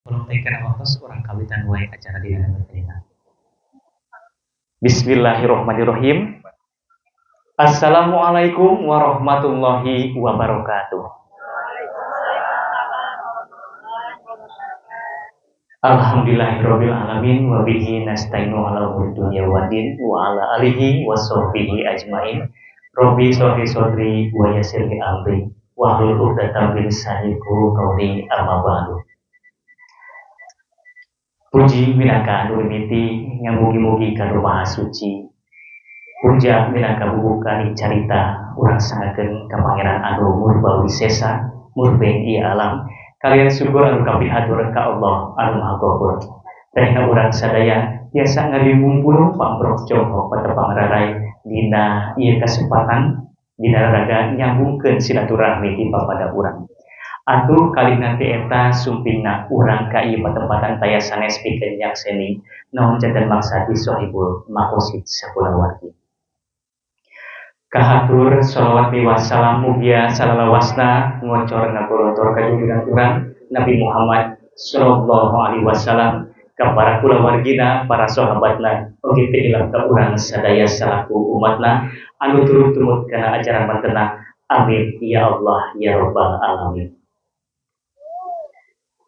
Tolong tekan waktos orang kawitan wae acara di dalam telinga. Bismillahirrahmanirrahim. Assalamualaikum warahmatullahi wabarakatuh. Alhamdulillahirabbil alamin wa bihi nasta'inu ala umuri dunya waddin wa ala alihi wa sahbihi ajmain. Rabbi shrah sadri wa yassir li amri wa hlul 'uqdatam min lisani yafqahu qawli amma ba'du. Puji minangka anu mimiti ngamugi-mugi ka Maha Suci. Puja minangka bubukan carita urang sangakeun ka Pangeran anu murba wisesa murbeng ieu alam. Kalian syukur anu kapihatur ka Allah anu Maha Ghafur. Tehna urang sadaya tiasa ngadimumpul pamprok jongkok patepang rarai dina ieu kasempatan dina raga nyambungkeun silaturahmi ti papada urang. Atuh kali nanti eta sumpingna urang ka ieu patempatan taya sanes pikeun nyakseni naon janten maksadi sohibul makosid sakulawargi. Kahatur shalawat wassalam mugia salalawasna ngocor ngapolotor ka junjungan urang Nabi Muhammad sallallahu alaihi wasallam ka para kulawargina, para sahabatna, oge teh ilang ka urang sadaya salaku umatna anu turut tumut kana ajaran mantena. Amin ya Allah ya rabbal alamin.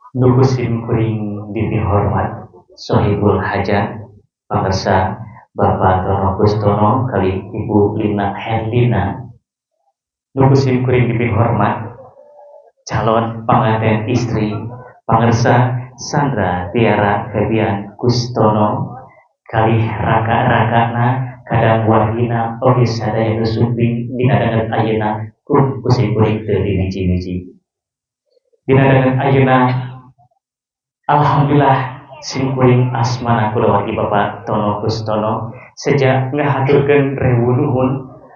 Nukusim kuring bibi hormat sohibul hajat pamirsa Bapak Tono Kustono kali Ibu Lina Herlina. Nukusim kuring bibi hormat calon pengantin istri pamirsa Sandra Tiara Febian Kustono kali raka-rakana kadang wargina oge sadaya nu sumping dina dangan ayeuna kun kusim kuring teu dimiji-miji. Dina dangan ayeuna alhamdulillah simkuring asmana kulawargi Bapak Tono Kustono sejak ngahaturkeun rewu nuhun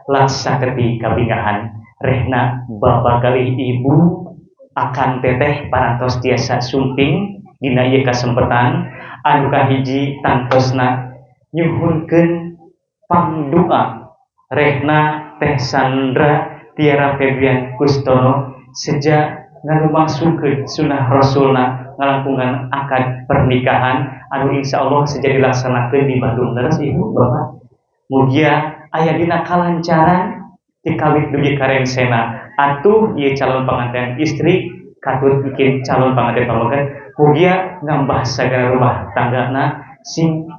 laksaketi kabingahan rehna Bapak kali Ibu akan teteh parantos tiasa sumping dina ieu kasempetan anu kahiji tangtosna nyuhunkeun pangdoa rehna Teh Sandra Tiara Febian Kustono sejak ngalumangsungkeun sunah Rasulna ngalangkungan akad pernikahan anu insyaallah sejak dilaksanakeun di Bandung leres Ibu Bapak. Mugia aya dina kalancaran ti kawit dugi karensena atuh ieu calon pengantin istri katut bikin calon pengantin pamagan mugia ngambah sagala rumah tanggana sing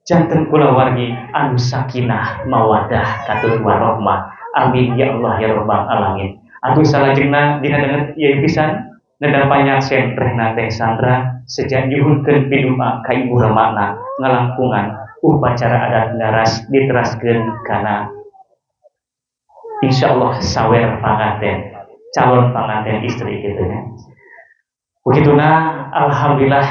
janten kulawargi anu sakinah mawaddah katut warahmah. Amin ya Allah ya rabbal alamin. Atuh salajengna dina dangan ieu pisan nedang panyaksen rehna Teh Sandra sejak nyuhunkeun piduma ka ibu ramana ngalangkungan upacara adat ngaras diteraskeun kana insyaallah sawer panganten calon panganten istri kitu nya. Begituna alhamdulillah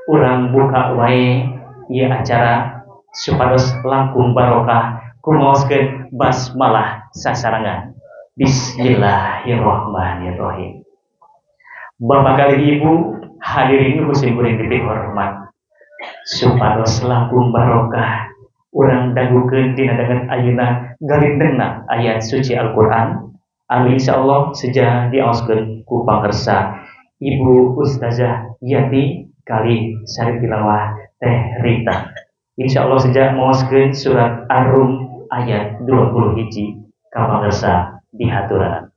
urang buka wae ieu acara supados langkung barokah kumaoskeun basmalah sasarangan. Bismillahirrahmanirrahim. Bapak kali Ibu hadirin kusim kuring bibi hormat supados langkung barokah urang dagukeun dina dangan ayeuna galindengna ayat suci Al-Qur'an anu insyaallah seja diaoskeun ku pangersa Ibu Ustazah Yati kali sari tilawah Teh Rita. Insyaallah seja maoskeun surat Ar-Rum ayat 21 ka pangersa dihaturan.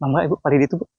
Mangga Ibu pari ditu Bu.